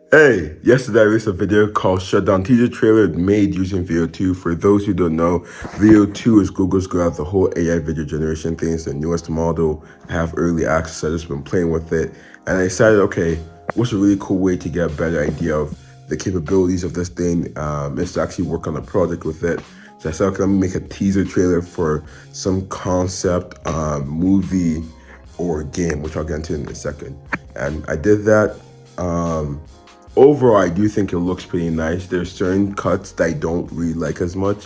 Hey, yesterday I released a video called Shutdown teaser trailer made using Veo 2. For those who don't know, Veo 2 is Google's go out the whole AI video generation thing. It's the newest model. I have early access. I've just been playing with it. And I decided, okay, what's a really cool way to get a better idea of the capabilities of this thing is to actually work on a project with it. So I said, okay, let me make a teaser trailer for some concept movie or game, which I'll get into in a second. And I did that. Um, Overall, I do think it looks pretty nice. There's certain cuts that I don't really like as much.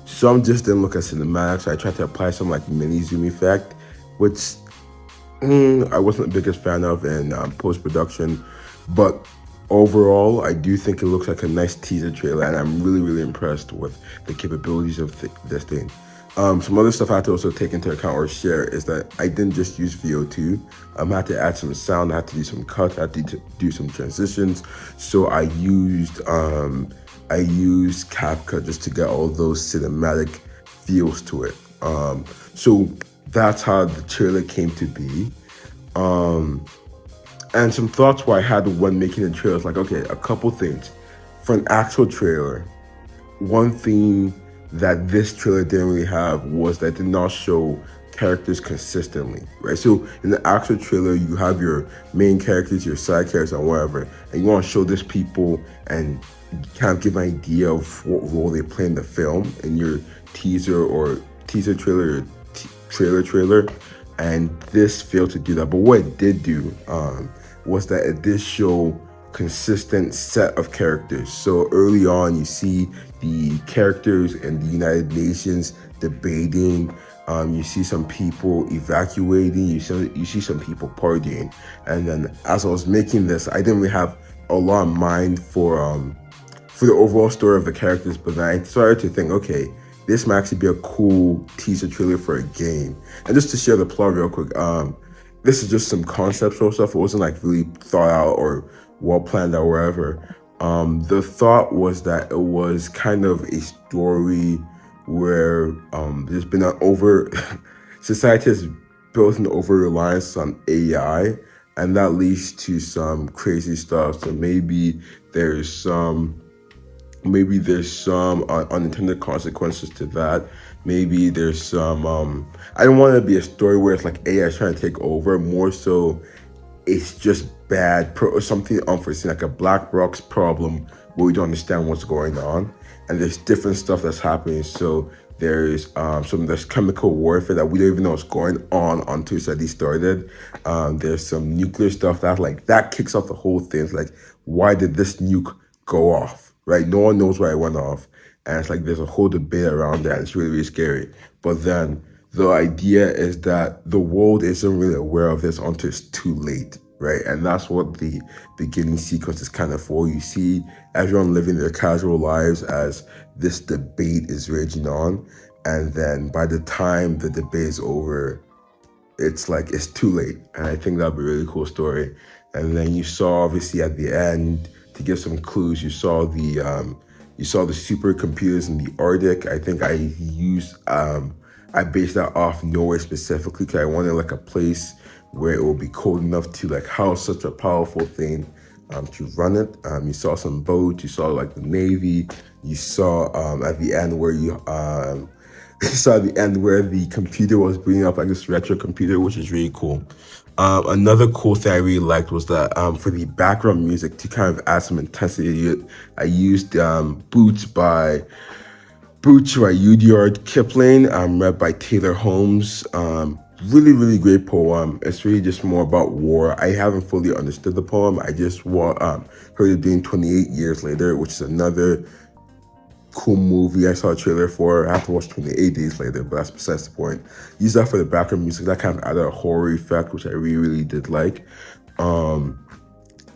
Some just didn't look as cinematic, so I tried to apply some like mini zoom effect, which I wasn't the biggest fan of in post production. But overall, I do think it looks like a nice teaser trailer, and I'm really, really impressed with the capabilities of this thing. Some other stuff I had to also take into account or share is that I didn't just use VO2. I had to add some sound, I had to do some cuts, I had to do some transitions. So I used CapCut just to get all those cinematic feels to it. So that's how the trailer came to be. Um, and some thoughts where I had when making the trailer is like, okay, a couple things. For an actual trailer, one thing that this trailer didn't really have was that it did not show characters consistently, right? So in the actual trailer, you have your main characters, your side characters, and whatever, and you want to show these people and kind of give an idea of what role they play in the film in your teaser or teaser trailer or trailer, and this failed to do that. But what it did do was that it did show consistent set of characters. So early on, you see the characters in the United Nations debating. You see some people evacuating. You see some people partying. And then as I was making this, I didn't really have a lot in mind for the overall story of the characters. But then I started to think, okay, this might actually be a cool teaser trailer for a game. And just to share the plot real quick, this is just some conceptual stuff. It wasn't like really thought out or well planned or whatever. The thought was that it was kind of a story where there's been an over society has built an over reliance on AI, and that leads to some crazy stuff. So there's some maybe there's some unintended consequences to that. Maybe there's some I don't want to be a story where it's like AI is trying to take over. More so it's just bad or something unforeseen, like a black box problem where we don't understand what's going on, and there's different stuff that's happening. So there's chemical warfare that we don't even know what's going on until study started. There's some nuclear stuff that kicks off the whole thing. It's like, why did this nuke go off? Right? No one knows why it went off, and it's like there's a whole debate around that. It's really, really scary. But then the idea is that the world isn't really aware of this until it's too late, right? And that's what the beginning sequence is kind of for. You see everyone living their casual lives as this debate is raging on, and then by the time the debate is over, it's like it's too late. And I think that'd be a really cool story. And then you saw obviously at the end, to give some clues, you saw the supercomputers in the Arctic. I think I based that off Norway specifically because I wanted like a place where it will be cold enough to like house such a powerful thing to run it. You saw some boats, you saw like the Navy, you saw at the end where you saw at the end where the computer was bringing up like this retro computer, which is really cool. Another cool thing I really liked was that for the background music to kind of add some intensity, I used Boots by Rudyard Kipling, read by Taylor Holmes. Really, really great poem. It's really just more about war. I haven't fully understood the poem. I just heard it being 28 years later, which is another cool movie I saw a trailer for. I have to watch 28 Days Later, but that's besides the point. Use that for the background music. That kind of added a horror effect, which I really, really did like. Um,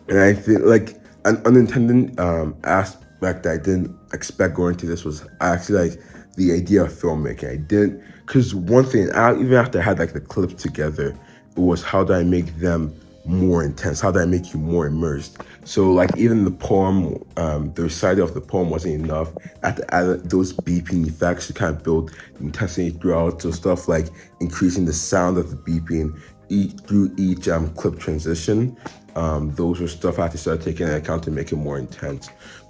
and I think like an unintended aspect that I didn't expect going to this was actually like the idea of filmmaking. I didn't because one thing even after I had like the clips together, it was how do I make them more intense? How do I make you more immersed? So like even the poem, the recital of the poem wasn't enough. I had to add those beeping effects to kind of build intensity throughout. So stuff like increasing the sound of the beeping, each clip transition. Those were stuff I had to start taking into account to make it more intense.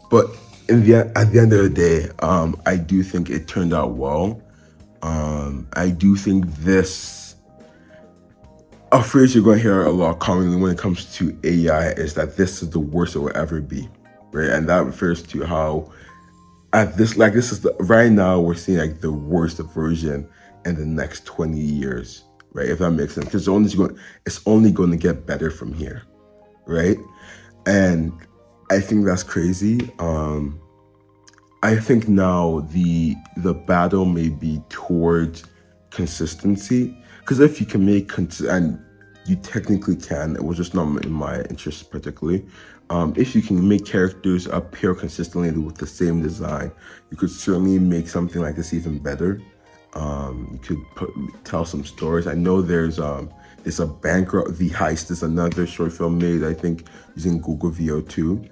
But at the end of the day, I do think it turned out well. I do think this a phrase you're going to hear a lot commonly when it comes to AI is that this is the worst it will ever be, right? And that refers to how this is the right now we're seeing like the worst version in the next 20 years, right? If that makes sense, because it's only going to get better from here, right? And I think that's crazy. I think now the battle may be towards consistency, because if you can and you technically can, it was just not in my interest particularly. If you can make characters appear consistently with the same design, you could certainly make something like this even better. You could tell some stories. I know there's a bankrupt The Heist is another short film made, I think, using Google VO2.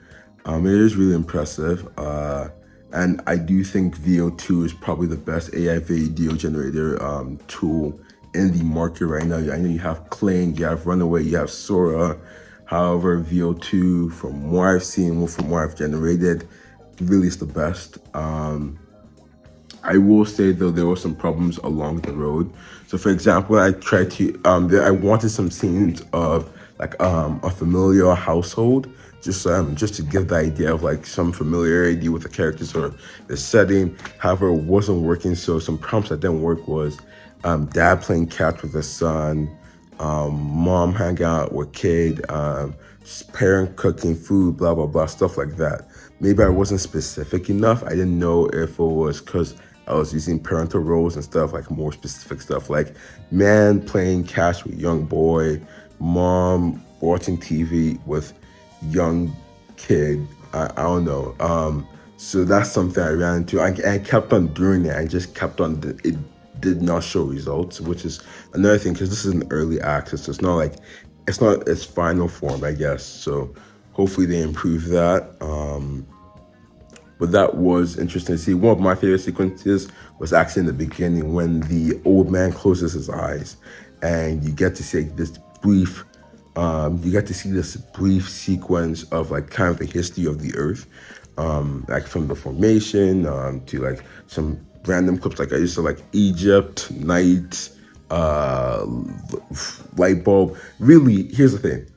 It is really impressive. And I do think VO2 is probably the best AI video generator tool in the market right now. I know you have Kling, you have Runaway, you have Sora. However, VO2, from what I've seen, from what I've generated, really is the best. I will say though there were some problems along the road. So for example, I wanted some scenes of like a familiar household, just to give the idea of like some familiarity with the characters or the setting. However, it wasn't working. So some prompts that didn't work was dad playing catch with his son, mom hanging out with kid, parent cooking food, blah blah blah, stuff like that. Maybe I wasn't specific enough. I didn't know if it was because I was using parental roles and stuff, like more specific stuff, like man playing catch with young boy, mom watching TV with young kid. I don't know. So that's something I ran into. I kept on doing it. I just kept on. It did not show results, which is another thing because this is an early access. So it's not its final form, I guess. So hopefully they improve that. But that was interesting to see. One of my favorite sequences was actually in the beginning when the old man closes his eyes, and you get to see this brief sequence of like kind of the history of the Earth, like from the formation to like some random clips. Like I used to like Egypt, night, light bulb. Really, here's the thing: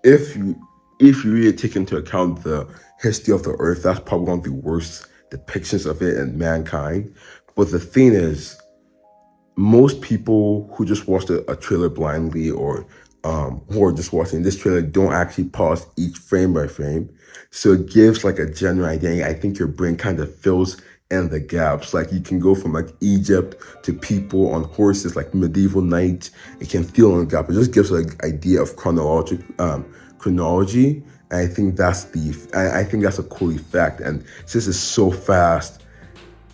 if you really take into account the history of the earth, that's probably one of the worst depictions of it in mankind. But the thing is, most people who just watched a trailer blindly or who are just watching this trailer don't actually pause each frame by frame. So it gives like a general idea. I think your brain kind of fills in the gaps. Like you can go from like Egypt to people on horses, like medieval knights. It can fill in the gap. It just gives an idea of chronology. And I think that's a cool effect. And since it's so fast,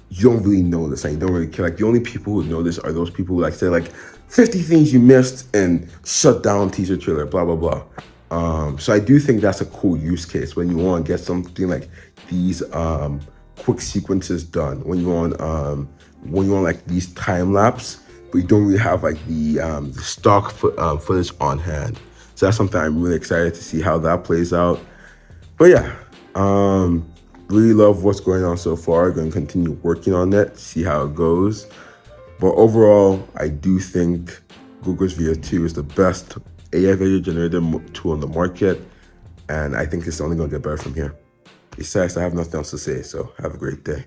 you don't really notice and you don't really care. Like the only people who notice are those people who like say like 50 things you missed and shut down teaser trailer, blah blah blah. So I do think that's a cool use case when you want to get something like these quick sequences done. When you want like these time lapse, but you don't really have like the stock footage on hand. So that's something I'm really excited to see how that plays out. But yeah, really love what's going on so far. Going to continue working on it, see how it goes. But overall, I do think Google's VO2 is the best AI video generator tool on the market, and I think it's only going to get better from here. Besides, I have nothing else to say, so have a great day.